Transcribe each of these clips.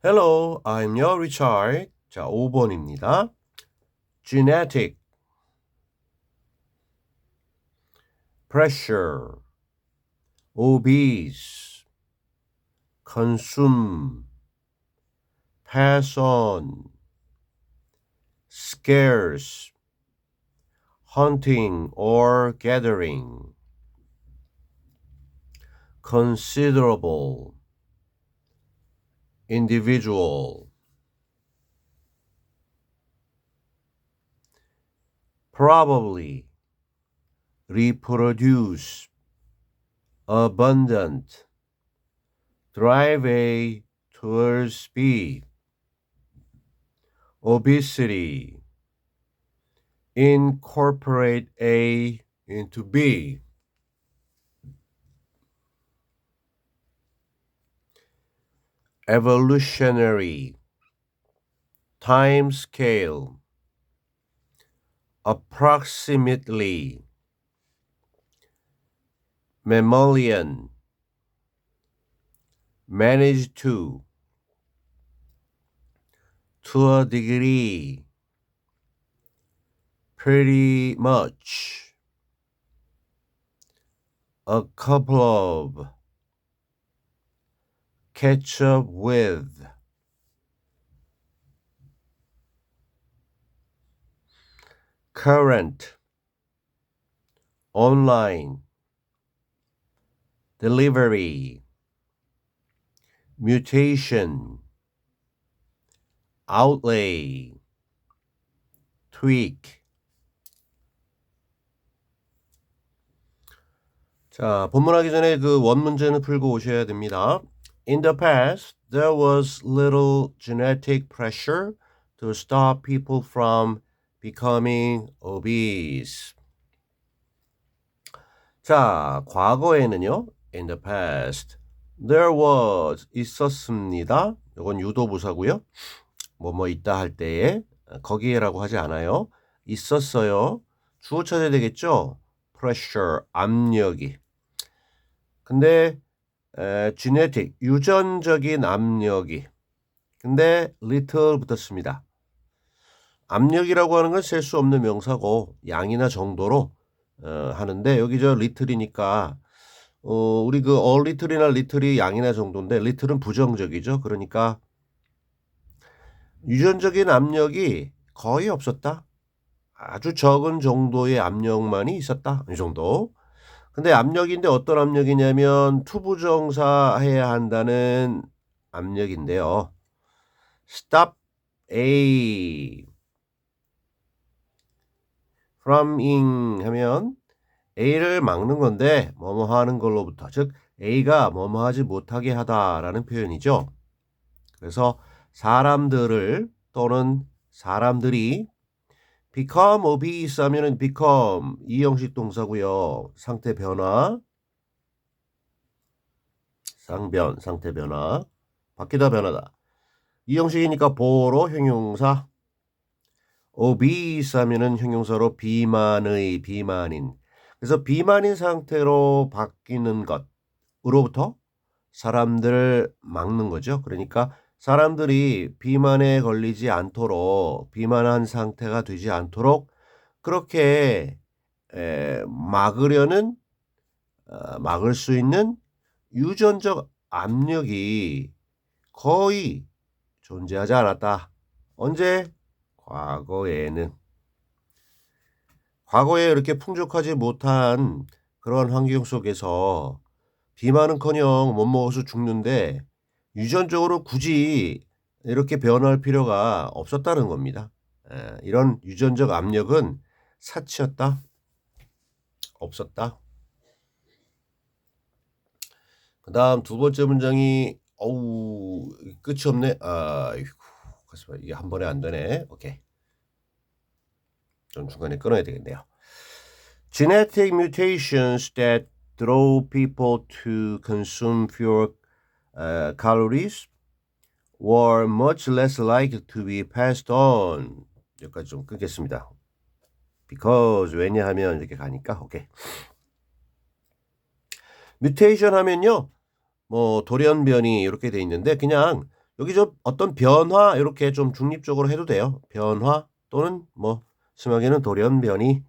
Hello, I'm your Richard. 자, 5번입니다. Genetic, pressure, obese, consume, pass on, scarce, hunting or gathering, considerable, individual, probably, reproduce, abundant, drive A towards B, obesity, incorporate A into B. Evolutionary, time scale, approximately, mammalian, manage to a degree, pretty much, a couple of, catch up with, current, online, delivery, mutation, outlay, tweak. 자, 본문하기 전에 그 원문제는 풀고 오셔야 됩니다. In the past, there was little genetic pressure to stop people from becoming obese. 자, 과거에는요, in the past, there was, 있었습니다. 이건 유도부사고요. 뭐뭐 있다 할 때에 거기에라고 하지 않아요. 있었어요. 주어 찾아야 되겠죠? pressure, 압력이. 근데 genetic, 유전적인 압력이. 근데 little 붙었습니다. 압력이라고 하는 건 셀 수 없는 명사고 양이나 정도로 하는데 여기 저 little이니까 우리 그 a little이나 little이 양이나 정도인데 little은 부정적이죠. 그러니까 유전적인 압력이 거의 없었다. 아주 적은 정도의 압력만이 있었다. 이 정도. 근데 압력인데 어떤 압력이냐면 투부정사 해야 한다는 압력인데요. stop A froming 하면 A를 막는 건데 뭐뭐 하는 걸로부터 즉 A가 뭐뭐 하지 못하게 하다라는 표현이죠. 그래서 사람들을 또는 사람들이 become obese 하면은 become 이 형식 동사고요. 상태 변화, 상변, 상태 변화, 바뀌다 변하다. 이 형식이니까 보로 형용사, obese 하면은 형용사로 비만의, 비만인. 그래서 비만인 상태로 바뀌는 것으로부터 사람들을 막는 거죠. 그러니까 사람들이 비만에 걸리지 않도록 비만한 상태가 되지 않도록 그렇게 막으려는 막을 수 있는 유전적 압력이 거의 존재하지 않았다. 언제? 과거에는. 과거에 이렇게 풍족하지 못한 그런 환경 속에서 비만은커녕 못 먹어서 죽는데 유전적으로 굳이 이렇게 변할 필요가 없었다는 겁니다. 이런 유전적 압력은 사치였다. 없었다. 그 다음 두 번째 문장이 어우 끝이 없네. 아이고 이게 한 번에 안 되네. 오케이. 좀 중간에 끊어야 되겠네요. Genetic mutations that draw people to consume fewer calories were much less likely to be passed on. 여기까지 좀 끊겠습니다. Because 왜냐하면 이렇게 가니까 오케이. 뮤테이션 하면요. 뭐 돌연변이 이렇게 돼 있는데 그냥 여기 좀 어떤 변화 이렇게 좀 중립적으로 해도 돼요. 변화 또는 뭐 심하게는 돌연변이.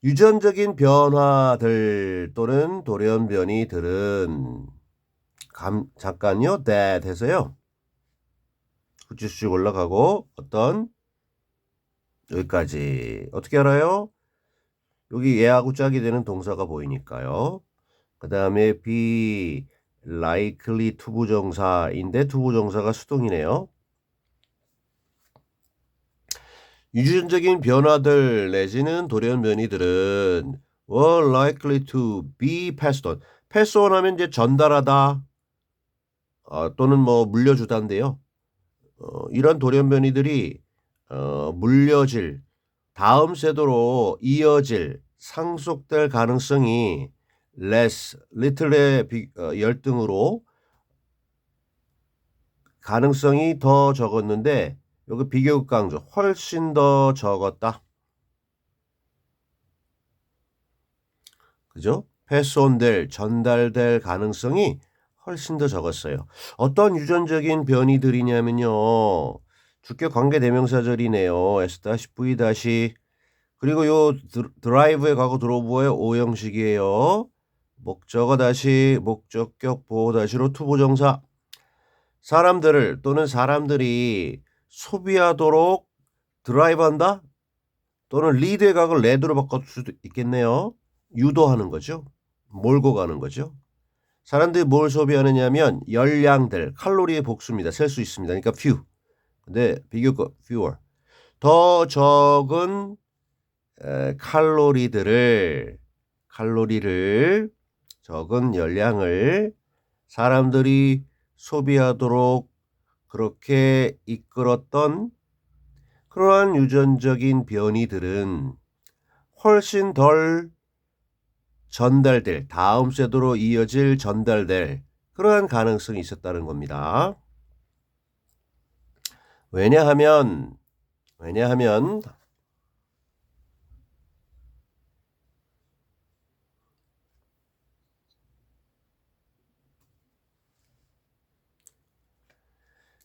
유전적인 변화들 또는 돌연변이들은 잠깐요. that 해서요. 쭉 올라가고 어떤 여기까지. 어떻게 알아요? 여기 얘하고 짝이 되는 동사가 보이니까요. 그 다음에 be likely 투부정사인데 투부정사가 수동이네요. 유전적인 변화들 내지는 돌연변이들은 were likely to be passed on. pass on 하면 이제 전달하다 또는 뭐 물려주다인데요. 이런 돌연변이들이 물려질 다음 세대로 이어질 상속될 가능성이 less, little의 열등으로 가능성이 더 적었는데 여기 비교급 강조 훨씬 더 적었다. 그죠? 패스온될 전달될 가능성이 훨씬 더 적었어요. 어떤 유전적인 변이들이냐면요. 주격 관계 대명사절이네요. S-V- 그리고 요 드라이브의 과거 드로브의 오형식이에요. 목적어 다시 목적격 보호 다시로 투부정사. 사람들을 또는 사람들이 소비하도록 드라이브한다 또는 리드의 각을 레드로 바꿀 수도 있겠네요. 유도하는 거죠. 몰고 가는 거죠. 사람들이 뭘 소비하느냐면 열량들, 칼로리의 복수입니다. 셀 수 있습니다. 그러니까 few. 근데 비교급 fewer. 더 적은 칼로리를 적은 열량을 사람들이 소비하도록 그렇게 이끌었던 그러한 유전적인 변이들은 훨씬 덜 전달될 다음 세대로 이어질 전달될 그러한 가능성이 있었다는 겁니다. 왜냐하면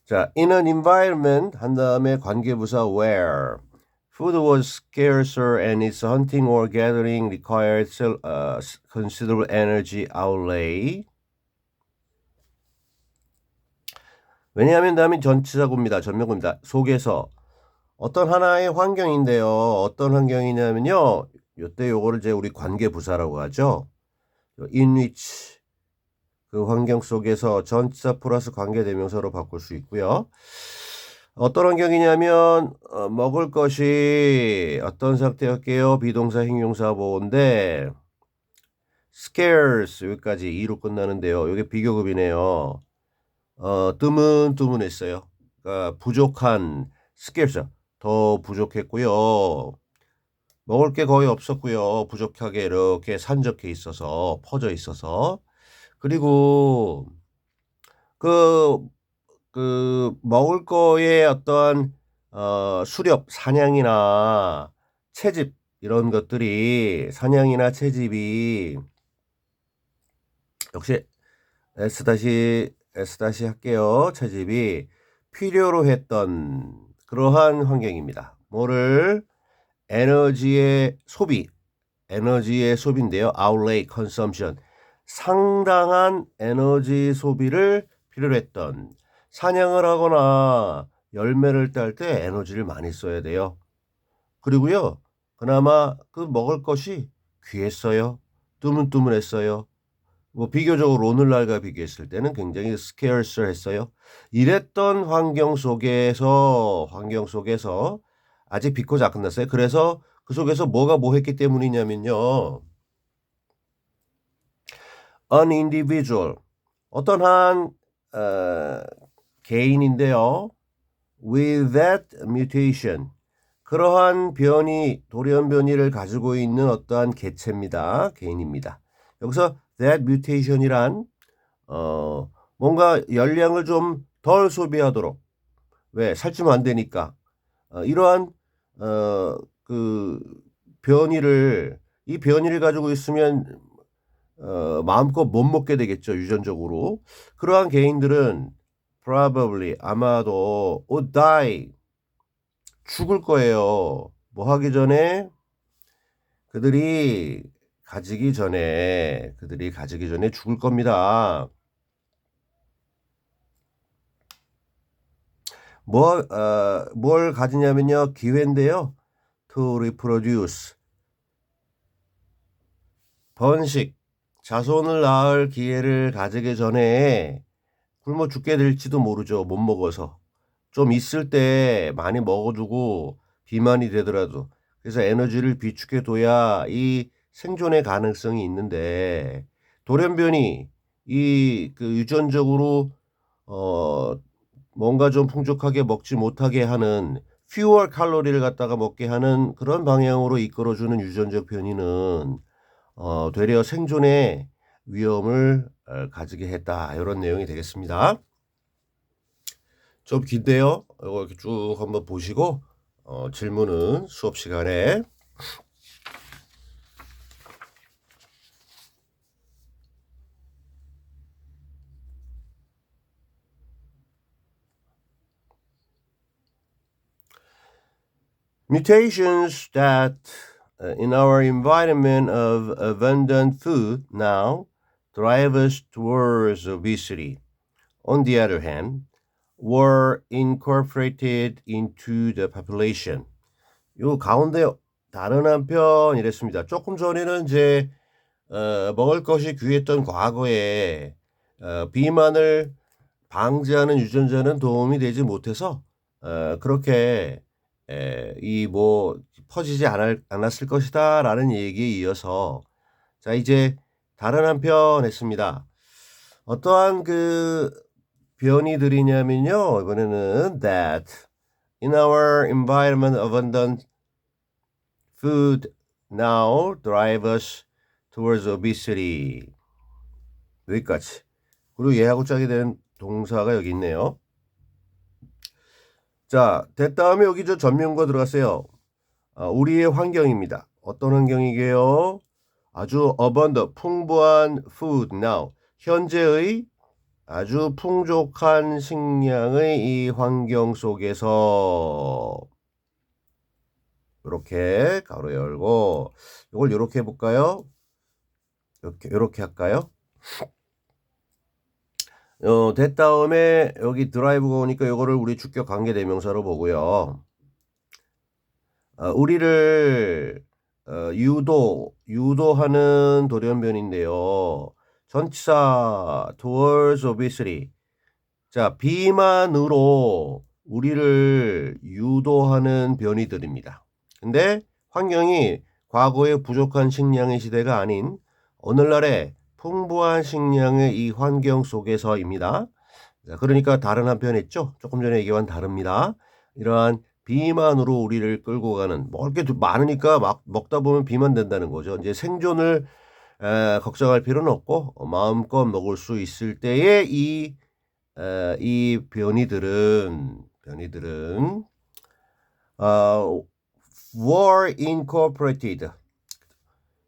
자, in an environment 한 다음에 관계부사 where food was scarcer and its hunting or gathering required considerable energy outlay. 왜냐하면 다음이 전치사구입니다. 전명구입니다. 속에서 어떤 하나의 환경인데요. 어떤 환경이냐면요. 요때 요거를 이제 우리 관계부사라고 하죠. in which 그 환경 속에서 전치사 플러스 관계대명사로 바꿀 수 있고요. 어떤 환경이냐면 먹을 것이 어떤 상태였게요? 비동사 형용사 보호인데 scarce 여기까지 2로 끝나는데요. 이게 비교급이네요. 뜨문뜨문했어요. 그러니까 부족한 scarce 더 부족했고요. 먹을 게 거의 없었고요. 부족하게 이렇게 산적해 있어서 퍼져 있어서 그리고 먹을 거에 어떤 수렵, 사냥이나 채집 이런 것들이 사냥이나 채집이 역시 S- 할게요. 채집이 필요로 했던 그러한 환경입니다. 뭐를 에너지의 소비인데요. outlay, consumption. 상당한 에너지 소비를 필요로 했던 사냥을 하거나 열매를 딸 때 에너지를 많이 써야 돼요. 그리고요. 그나마 그 먹을 것이 귀했어요. 뜨문뜨문했어요. 뭐 비교적으로 오늘날과 비교했을 때는 굉장히 scarce했어요. 이랬던 환경 속에서 아직 비코즈 안 끝났어요. 그래서 그 속에서 뭐가 뭐 했기 때문이냐면요. an individual 어떤 한 개인인데요. with that mutation 그러한 돌연변이를 가지고 있는 어떠한 개체입니다. 개인입니다. 여기서 that mutation이란 뭔가 열량을 좀 덜 소비하도록 왜 살찌면 안 되니까 이러한 그 이 변이를 가지고 있으면 마음껏 못 먹게 되겠죠. 유전적으로. 그러한 개인들은 probably 아마도 would die 죽을 거예요. 뭐 하기 전에 그들이 가지기 전에 죽을 겁니다. 뭘 가지냐면요. 기회인데요. to reproduce 번식 자손을 낳을 기회를 가지기 전에 굶어 죽게 될지도 모르죠. 못 먹어서. 좀 있을 때 많이 먹어두고 비만이 되더라도 그래서 에너지를 비축해 둬야 이 생존의 가능성이 있는데 돌연변이 이 그 유전적으로 뭔가 좀 풍족하게 먹지 못하게 하는 fewer 칼로리를 갖다가 먹게 하는 그런 방향으로 이끌어주는 유전적 변이는 되려 생존의 위험을 가지게 했다. 이런 내용이 되겠습니다. 좀 긴데요. 이거 이렇게 쭉 한번 보시고 질문은 수업 시간에. Mutations that in our environment of abundant food now drive us towards obesity. On the other hand, were incorporated into the population. 요 가운데 다른 한편 이랬습니다. 조금 전에는 이제 먹을 것이 귀했던 과거에 비만을 방지하는 유전자는 도움이 되지 못해서 그렇게 이 뭐 퍼지지 않았을 것이다라는 얘기에 이어서 자 이제 다른 한편 했습니다. 어떠한 그 변이들이냐면요. 이번에는 that in our environment abundant food now drive us towards obesity. 여기까지. 그리고 얘하고 짝이 되는 동사가 여기 있네요. 자, 됐다음에 여기 저 전면과 들어갔어요. 우리의 환경입니다. 어떤 환경이게요? 아주 abundant, 풍부한 food now. 현재의 아주 풍족한 식량의 이 환경 속에서 이렇게 가로 열고 이걸 이렇게 해볼까요? 이렇게 할까요? 됐다음에 여기 드라이브가 오니까 이거를 우리 주격 관계대명사로 보고요. 우리를 유도하는 돌연변인데요. 전치사 towards obesity. 자, 비만으로 우리를 유도하는 변이들입니다. 근데 환경이 과거의 부족한 식량의 시대가 아닌 오늘날의 풍부한 식량의 이 환경 속에서입니다. 자, 그러니까 다른 한편 했죠. 조금 전에 얘기한 다릅니다. 이러한 비만으로 우리를 끌고 가는 먹을 게 많으니까 막 먹다 보면 비만 된다는 거죠. 이제 생존을 걱정할 필요는 없고 마음껏 먹을 수 있을 때에 이 변이들은 were incorporated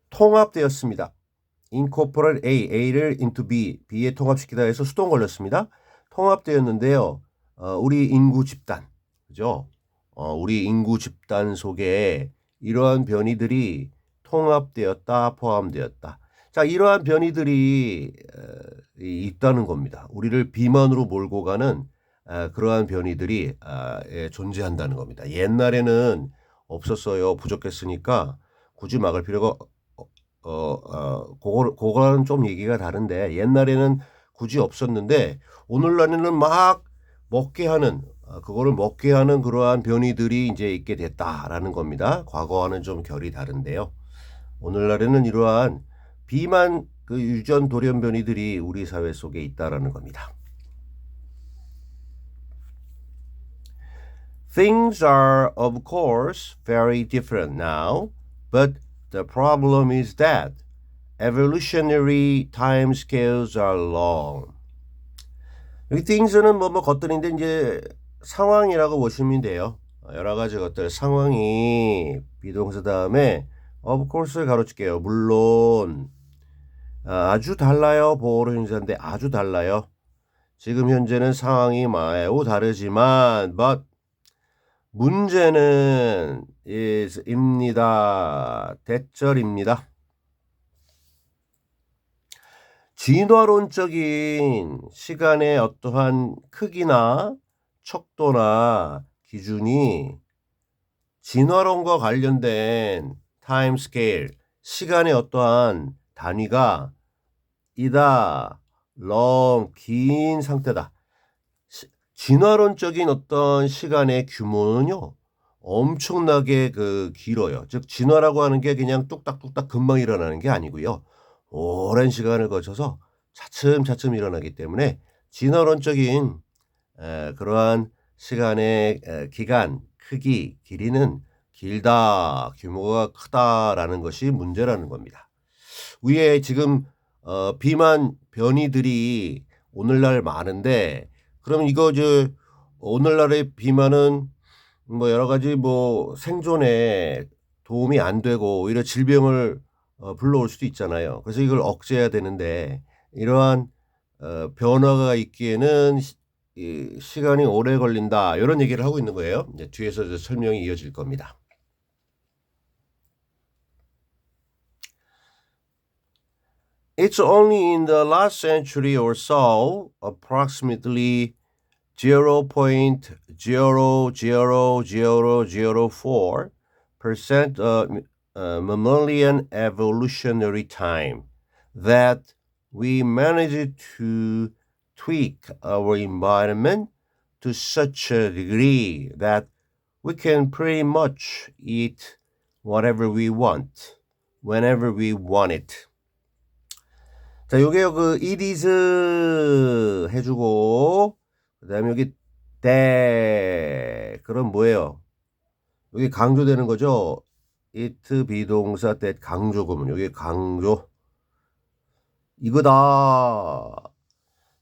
통합되었습니다. incorporate A를 into B에 통합시키다 해서 수동 걸렸습니다. 통합되었는데요. 우리 인구 집단, 그죠? 우리 인구 집단 속에 이러한 변이들이 통합되었다, 포함되었다. 자, 이러한 변이들이 있다는 겁니다. 우리를 비만으로 몰고 가는 그러한 변이들이 존재한다는 겁니다. 옛날에는 없었어요. 부족했으니까 굳이 막을 필요가 그거는 좀 얘기가 다른데 옛날에는 굳이 없었는데 오늘날에는 막 그거를 먹게 하는 그러한 변이들이 이제 있게 됐다라는 겁니다. 과거와는 좀 결이 다른데요. 오늘날에는 이러한 비만 그 유전 돌연 변이들이 우리 사회 속에 있다라는 겁니다. Things are of course very different now, but the problem is that evolutionary timescales are long. 여기 things는 뭐 것들인데 이제 상황이라고 보시면 돼요. 여러 가지 것들 상황이 비동사 다음에 of course를 가로칠게요. 물론 아주 달라요. 보호로 현재인데 아주 달라요. 지금 현재는 상황이 매우 다르지만 but 문제는 is입니다. 대절입니다. 진화론적인 시간의 어떠한 크기나 척도나 기준이 진화론과 관련된 타임 스케일, 시간의 어떠한 단위가 이다, long, 긴 상태다. 진화론적인 어떤 시간의 규모는요, 엄청나게 길어요. 즉, 진화라고 하는 게 그냥 뚝딱뚝딱 금방 일어나는 게 아니고요. 오랜 시간을 거쳐서 차츰차츰 일어나기 때문에 진화론적인 그러한 시간의 기간, 크기, 길이는 길다, 규모가 크다라는 것이 문제라는 겁니다. 위에 지금 비만 변이들이 오늘날 많은데 그럼 이거 오늘날의 비만은 뭐 여러 가지 뭐 생존에 도움이 안 되고 오히려 질병을 불러올 수도 있잖아요. 그래서 이걸 억제해야 되는데 이러한 변화가 있기에는 이 시간이 오래 걸린다. 이런 얘기를 하고 있는 거예요. 이제 뒤에서 이제 설명이 이어질 겁니다. It's only in the last century or so, approximately 0.00004% mammalian evolutionary time that we managed to tweak our environment to such a degree that we can pretty much eat whatever we want, whenever we want it. 자, 요게요, it is 해주고, 그 다음에 여기 그럼 뭐예요? 여기 강조되는 거죠? it 비동사 that 강조구문. 여기 강조. 이거다.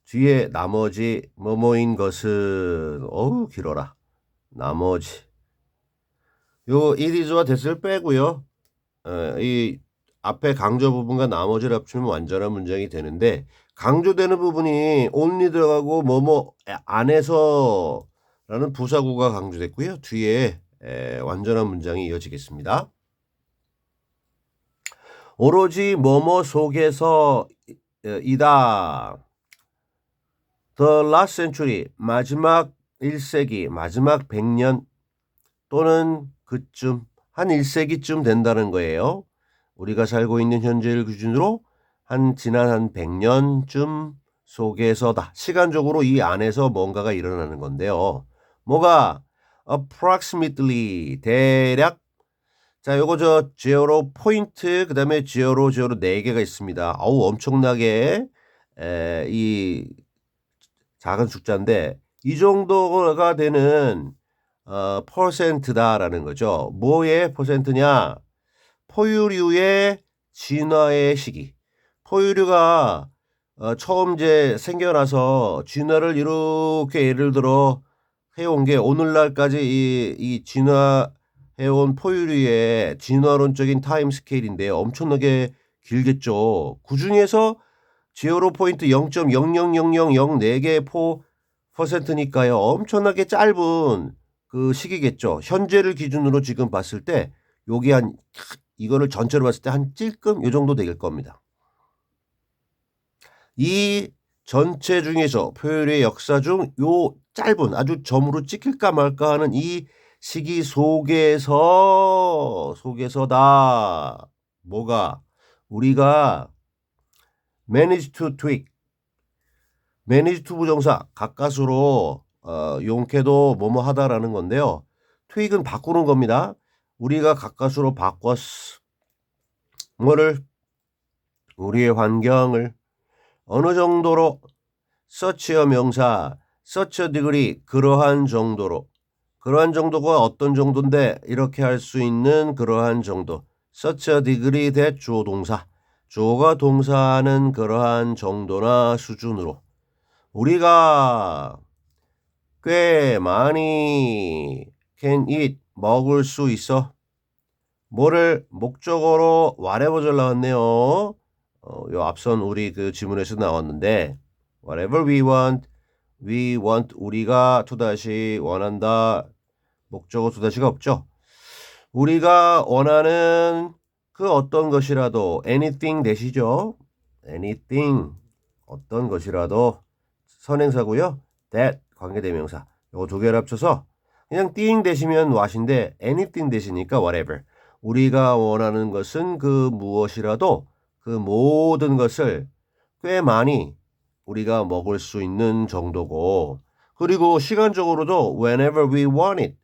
뒤에 나머지 뭐뭐인 것은 어우 길어라. 나머지. 요 it is와 that을 빼고요. 이 앞에 강조 부분과 나머지를 합치면 완전한 문장이 되는데 강조되는 부분이 only 들어가고 뭐뭐 안에서 라는 부사구가 강조됐고요. 뒤에 완전한 문장이 이어지겠습니다. 오로지 뭐뭐 속에서 이다. The last century, 마지막 1세기, 마지막 100년 또는 그쯤 한 1세기쯤 된다는 거예요. 우리가 살고 있는 현재를 기준으로 지난 한 100년쯤 속에서다. 시간적으로 이 안에서 뭔가가 일어나는 건데요. 뭐가 approximately 대략 자, 요거 제로 포인트 그다음에 제로 4개가 있습니다. 아우 엄청나게 이 작은 숫자인데 이 정도가 되는 퍼센트다라는 거죠. 뭐의 퍼센트냐? 포유류의 진화의 시기. 포유류가 처음 이제 생겨나서 진화를 이렇게 예를 들어 해온 게 오늘날까지 이 진화해온 포유류의 진화론적인 타임 스케일인데요. 엄청나게 길겠죠. 그 중에서 제로 포인트 0.00004개의 퍼센트니까요. 엄청나게 짧은 그 시기겠죠. 현재를 기준으로 지금 봤을 때 여기 이거를 전체로 봤을 때 한 찔끔 요 정도 될 겁니다. 이 전체 중에서 포유류의 역사 중 요 짧은 아주 점으로 찍힐까 말까 하는 이 시기 속에서다. 뭐가 우리가 manage to tweak manage to 부정사 가까스로 용케도 뭐뭐 하다라는 건데요. tweak은 바꾸는 겁니다. 우리가 가까스로 바꿨어. 뭐를 우리의 환경을 어느 정도로 such의 명사 such a degree 그러한 정도로 그러한 정도가 어떤 정도인데 이렇게 할 수 있는 그러한 정도 such a degree that 주어 동사 주어가 동사하는 그러한 정도나 수준으로 우리가 꽤 많이 can eat 먹을 수 있어. 뭐를 목적어로 whatever 나왔네요. 요 앞선 우리 그 지문에서 나왔는데 whatever we want we want 우리가 to다시 원한다. 목적어 to다시가 없죠. 우리가 원하는 그 어떤 것이라도 anything 대시죠. anything 어떤 것이라도 선행사고요. that 관계대명사 요거 두 개를 합쳐서 그냥 thing 대시면 what인데 anything 대시니까 whatever. 우리가 원하는 것은 그 무엇이라도 그 모든 것을 꽤 많이 우리가 먹을 수 있는 정도고 그리고 시간적으로도 whenever we want it.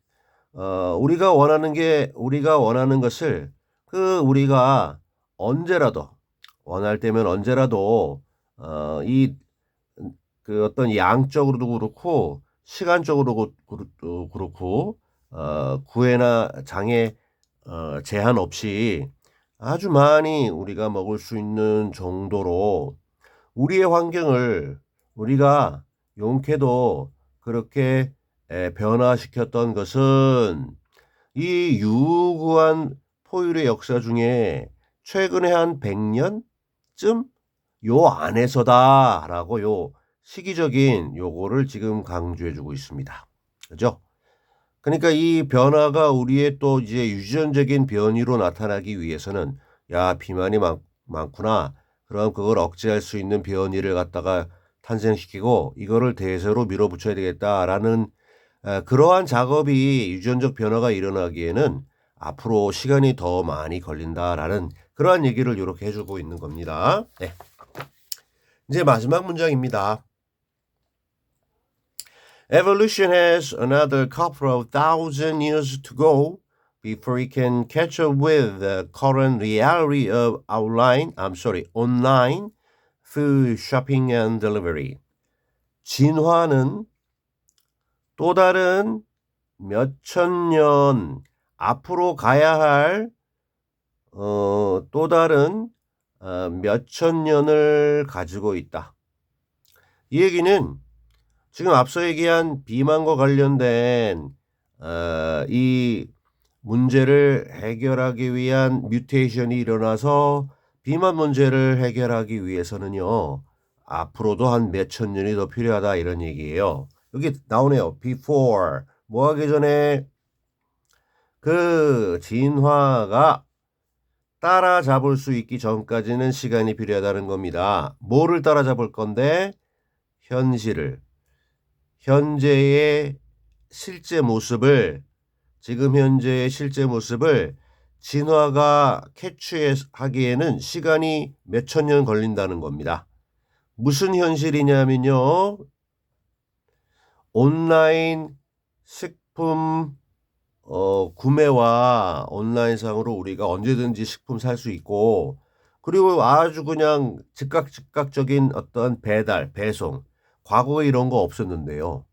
우리가 원하는 것을 그 우리가 언제라도 원할 때면 언제라도 이 그 어떤 양적으로도 그렇고 시간적으로도 그렇고 구애나 장애 제한 없이 아주 많이 우리가 먹을 수 있는 정도로 우리의 환경을 우리가 용케도 그렇게 변화시켰던 것은 이 유구한 포유의 역사 중에 최근에 한 100년쯤 요 안에서다라고 요 시기적인 요거를 지금 강조해 주고 있습니다. 그죠? 그러니까 이 변화가 우리의 또 이제 유전적인 변이로 나타나기 위해서는 야, 비만이 많구나. 그럼 그걸 억제할 수 있는 변이를 갖다가 탄생시키고 이거를 대세로 밀어붙여야 되겠다라는 그러한 작업이 유전적 변화가 일어나기에는 앞으로 시간이 더 많이 걸린다라는 그러한 얘기를 이렇게 해주고 있는 겁니다. 네. 이제 마지막 문장입니다. Evolution has another couple of thousand years to go before it can catch up with the current reality of online food shopping and delivery. 진화는 또 다른 몇천 년 앞으로 가야 할 또 다른 몇천 년을 가지고 있다. 이 얘기는 지금 앞서 얘기한 비만과 관련된 이 문제를 해결하기 위한 뮤테이션이 일어나서 비만 문제를 해결하기 위해서는요. 앞으로도 한 몇천 년이 더 필요하다 이런 얘기예요. 여기 나오네요. before 뭐 하기 전에 그 진화가 따라잡을 수 있기 전까지는 시간이 필요하다는 겁니다. 뭐를 따라잡을 건데 현재의 실제 모습을 지금 현재의 실제 모습을 진화가 캐치하기에는 시간이 몇천 년 걸린다는 겁니다. 무슨 현실이냐면요. 온라인 식품 구매와 온라인상으로 우리가 언제든지 식품 살 수 있고 그리고 아주 그냥 즉각적인 어떤 배달, 배송 과거에 이런 거 없었는데요.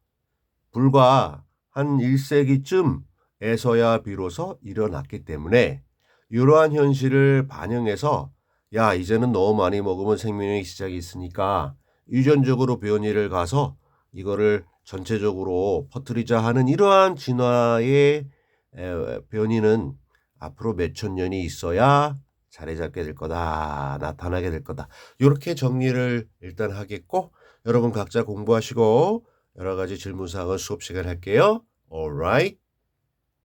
불과 한 1세기쯤에서야 비로소 일어났기 때문에 이러한 현실을 반영해서 야 이제는 너무 많이 먹으면 생명의 시작이 있으니까 유전적으로 변이를 가서 이거를 전체적으로 퍼뜨리자 하는 이러한 진화의 변이는 앞으로 몇천 년이 있어야 자리 잡게 될 거다. 나타나게 될 거다. 이렇게 정리를 일단 하겠고 여러분 각자 공부하시고 여러 가지 질문사항은 수업 시간에 할게요. Alright.